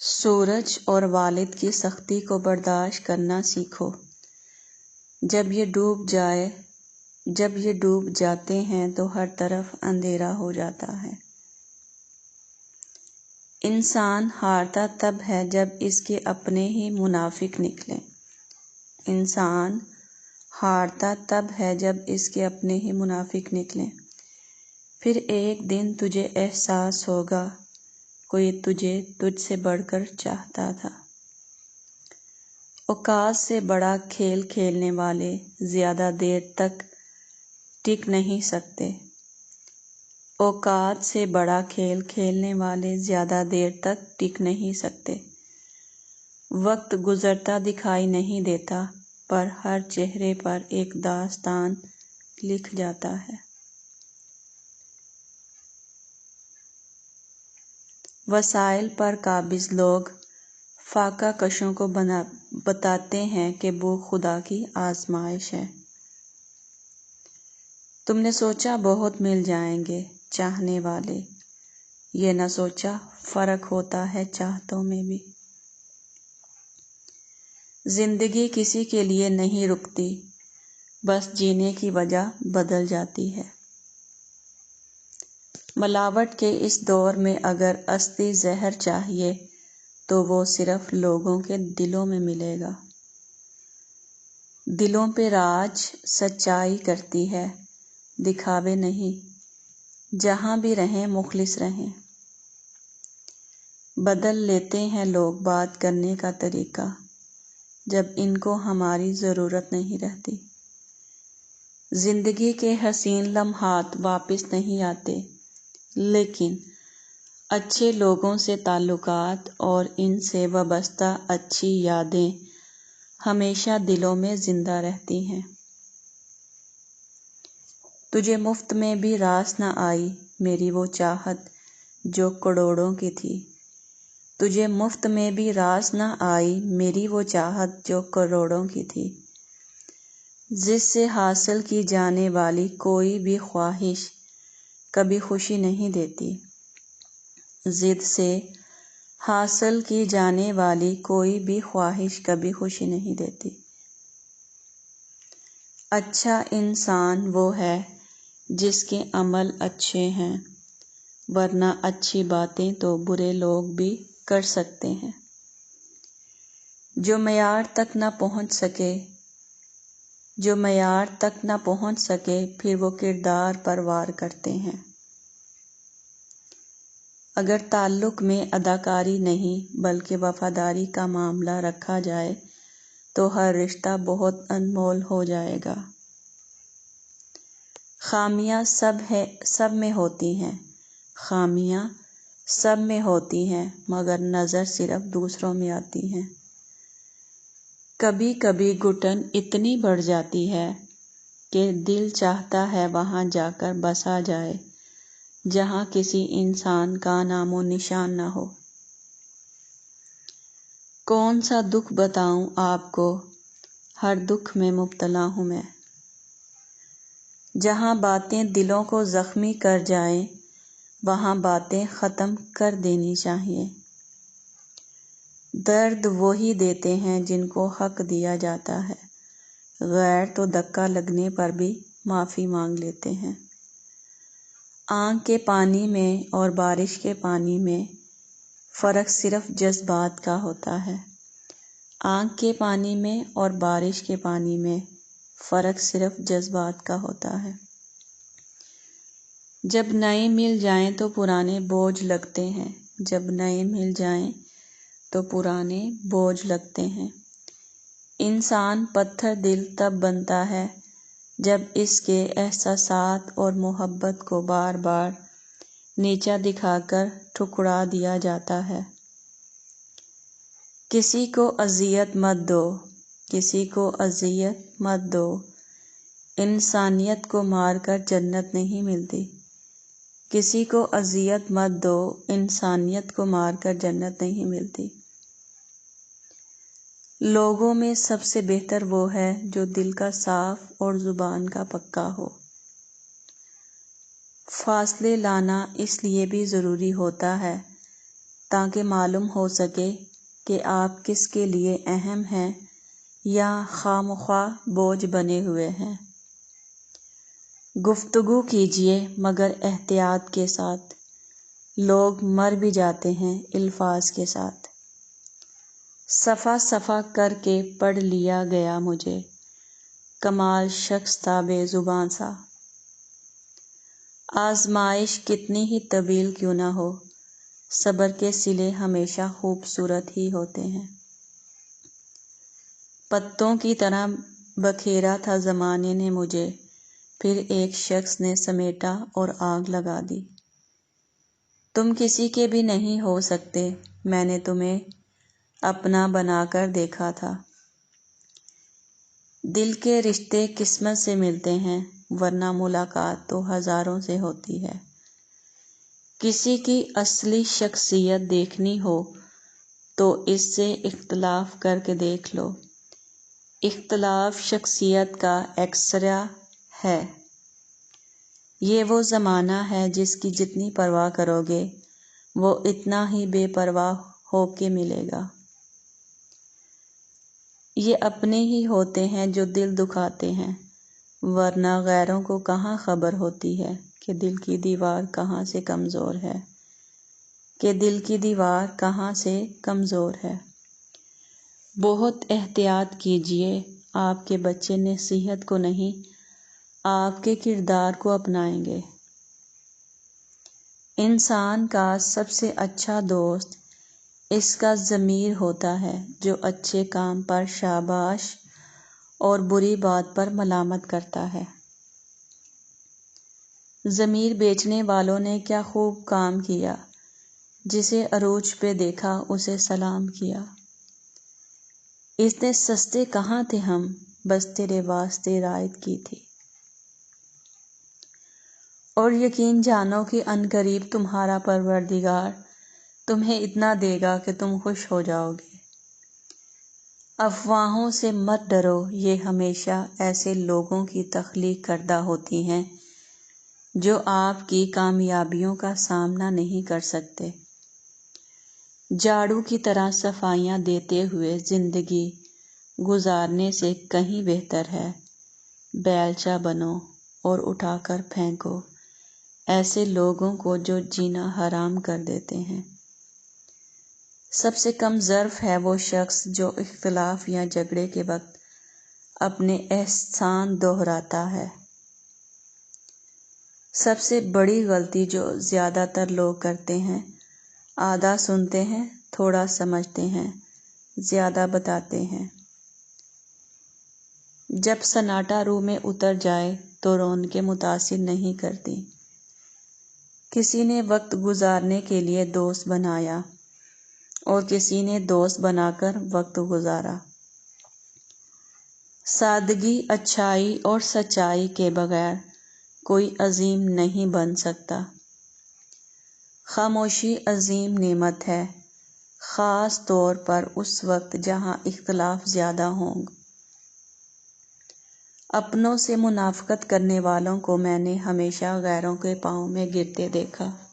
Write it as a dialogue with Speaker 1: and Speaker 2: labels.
Speaker 1: سورج اور والد کی سختی کو برداشت کرنا سیکھو۔ جب یہ ڈوب جاتے ہیں تو ہر طرف اندھیرا ہو جاتا ہے۔ انسان ہارتا تب ہے جب اس کے اپنے ہی منافق نکلیں۔ انسان ہارتا تب ہے جب اس کے اپنے ہی منافق نکلیں۔ پھر ایک دن تجھے احساس ہوگا کوئی تجھ سے بڑھ کر چاہتا تھا۔ اوقات سے بڑا کھیل کھیلنے والے زیادہ دیر تک ٹک نہیں سکتے۔ اوقات سے بڑا کھیل کھیلنے والے زیادہ دیر تک ٹک نہیں سکتے۔ وقت گزرتا دکھائی نہیں دیتا، پر ہر چہرے پر ایک داستان لکھ جاتا ہے۔ وسائل پر قابض لوگ فاقہ کشوں کو بتاتے ہیں کہ وہ خدا کی آزمائش ہے۔ تم نے سوچا بہت مل جائیں گے چاہنے والے، یہ نہ سوچا فرق ہوتا ہے چاہتوں میں بھی۔ زندگی کسی کے لیے نہیں رکتی، بس جینے کی وجہ بدل جاتی ہے۔ ملاوٹ کے اس دور میں اگر اصلی زہر چاہیے تو وہ صرف لوگوں کے دلوں میں ملے گا۔ دلوں پہ راج سچائی کرتی ہے، دکھاوے نہیں۔ جہاں بھی رہیں مخلص رہیں۔ بدل لیتے ہیں لوگ بات کرنے کا طریقہ، جب ان کو ہماری ضرورت نہیں رہتی۔ زندگی کے حسین لمحات واپس نہیں آتے، لیکن اچھے لوگوں سے تعلقات اور ان سے وابستہ اچھی یادیں ہمیشہ دلوں میں زندہ رہتی ہیں۔ تجھے مفت میں بھی راس نہ آئی میری وہ چاہت جو کروڑوں کی تھی۔ تجھے مفت میں بھی راس نہ آئی میری وہ چاہت جو کروڑوں کی تھی۔ جس سے حاصل کی جانے والی کوئی بھی خواہش کبھی خوشی نہیں دیتی۔ ضد سے حاصل کی جانے والی کوئی بھی خواہش کبھی خوشی نہیں دیتی۔ اچھا انسان وہ ہے جس کے عمل اچھے ہیں، ورنہ اچھی باتیں تو برے لوگ بھی کر سکتے ہیں۔ جو معیار تک نہ پہنچ سکے پھر وہ کردار پر وار کرتے ہیں۔ اگر تعلق میں اداکاری نہیں بلکہ وفاداری کا معاملہ رکھا جائے تو ہر رشتہ بہت انمول ہو جائے گا۔ خامیاں سب میں ہوتی ہیں مگر نظر صرف دوسروں میں آتی ہیں۔ کبھی کبھی گھٹن اتنی بڑھ جاتی ہے کہ دل چاہتا ہے وہاں جا کر بسا جائے جہاں کسی انسان کا نام و نشان نہ ہو۔ کون سا دکھ بتاؤں آپ کو، ہر دکھ میں مبتلا ہوں میں۔ جہاں باتیں دلوں کو زخمی کر جائیں وہاں باتیں ختم کر دینی چاہیے۔ درد وہی دیتے ہیں جن کو حق دیا جاتا ہے، غیر تو دھکا لگنے پر بھی معافی مانگ لیتے ہیں۔ آنکھ کے پانی میں اور بارش کے پانی میں فرق صرف جذبات کا ہوتا ہے۔ آنکھ کے پانی میں اور بارش کے پانی میں فرق صرف جذبات کا ہوتا ہے۔ جب نئے مل جائیں تو پرانے بوجھ لگتے ہیں، جب نئے مل جائیں تو پرانے بوجھ لگتے ہیں۔ انسان پتھر دل تب بنتا ہے جب اس کے احساسات اور محبت کو بار بار نیچا دکھا کر ٹھکرا دیا جاتا ہے۔ کسی کو اذیت مت دو، انسانیت کو مار کر جنت نہیں ملتی۔ کسی کو اذیت مت دو، انسانیت کو مار کر جنت نہیں ملتی۔ لوگوں میں سب سے بہتر وہ ہے جو دل کا صاف اور زبان کا پکا ہو۔ فاصلے لانا اس لیے بھی ضروری ہوتا ہے تاکہ معلوم ہو سکے کہ آپ کس کے لیے اہم ہیں یا خواہ بوجھ بنے ہوئے ہیں۔ گفتگو کیجیے مگر احتیاط کے ساتھ، لوگ مر بھی جاتے ہیں الفاظ کے ساتھ۔ صفحہ صفحہ کر کے پڑھ لیا گیا مجھے، کمال شخص تھا بے زبان سا۔ آزمائش کتنی ہی طویل کیوں نہ ہو، صبر کے صلے ہمیشہ خوبصورت ہی ہوتے ہیں۔ پتوں کی طرح بکھیرا تھا زمانے نے مجھے، پھر ایک شخص نے سمیٹا اور آگ لگا دی۔ تم کسی کے بھی نہیں ہو سکتے، میں نے تمہیں اپنا بنا کر دیکھا تھا۔ دل کے رشتے قسمت سے ملتے ہیں، ورنہ ملاقات تو ہزاروں سے ہوتی ہے۔ کسی کی اصلی شخصیت دیکھنی ہو تو اس سے اختلاف کر کے دیکھ لو۔ اختلاف شخصیت کا ایکسرے ہے۔ یہ وہ زمانہ ہے جس کی جتنی پرواہ کرو گے وہ اتنا ہی بے پرواہ ہو کے ملے گا۔ یہ اپنے ہی ہوتے ہیں جو دل دکھاتے ہیں، ورنہ غیروں کو کہاں خبر ہوتی ہے کہ دل کی دیوار کہاں سے کمزور ہے، بہت احتیاط کیجیے، آپ کے بچے نصیحت کو نہیں، آپ کے کردار کو اپنائیں گے۔ انسان کا سب سے اچھا دوست اس کا ضمیر ہوتا ہے جو اچھے کام پر شاباش اور بری بات پر ملامت کرتا ہے۔ ضمیر بیچنے والوں نے کیا خوب کام کیا، جسے عروج پہ دیکھا اسے سلام کیا۔ اتنے سستے کہاں تھے ہم، بس تیرے واسطے رعایت کی تھی۔ اور یقین جانو کہ عنقریب تمہارا پروردگار تمہیں اتنا دے گا کہ تم خوش ہو جاؤ گے۔ افواہوں سے مت ڈرو، یہ ہمیشہ ایسے لوگوں کی تخلیق کردہ ہوتی ہیں جو آپ کی کامیابیوں کا سامنا نہیں کر سکتے۔ جھاڑو کی طرح صفائیاں دیتے ہوئے زندگی گزارنے سے کہیں بہتر ہے بیلچہ بنو اور اٹھا کر پھینکو ایسے لوگوں کو جو جینا حرام کر دیتے ہیں۔ سب سے کم ظرف ہے وہ شخص جو اختلاف یا جھگڑے کے وقت اپنے احسان دہراتا ہے۔ سب سے بڑی غلطی جو زیادہ تر لوگ کرتے ہیں، آدھا سنتے ہیں، تھوڑا سمجھتے ہیں، زیادہ بتاتے ہیں۔ جب سناٹا روح میں اتر جائے تو رونقیں متاثر نہیں کرتی۔ کسی نے وقت گزارنے کے لیے دوست بنایا اور کسی نے دوست بنا کر وقت گزارا۔ سادگی، اچھائی اور سچائی کے بغیر کوئی عظیم نہیں بن سکتا۔ خاموشی عظیم نعمت ہے، خاص طور پر اس وقت جہاں اختلاف زیادہ ہوں۔ اپنوں سے منافقت کرنے والوں کو میں نے ہمیشہ غیروں کے پاؤں میں گرتے دیکھا۔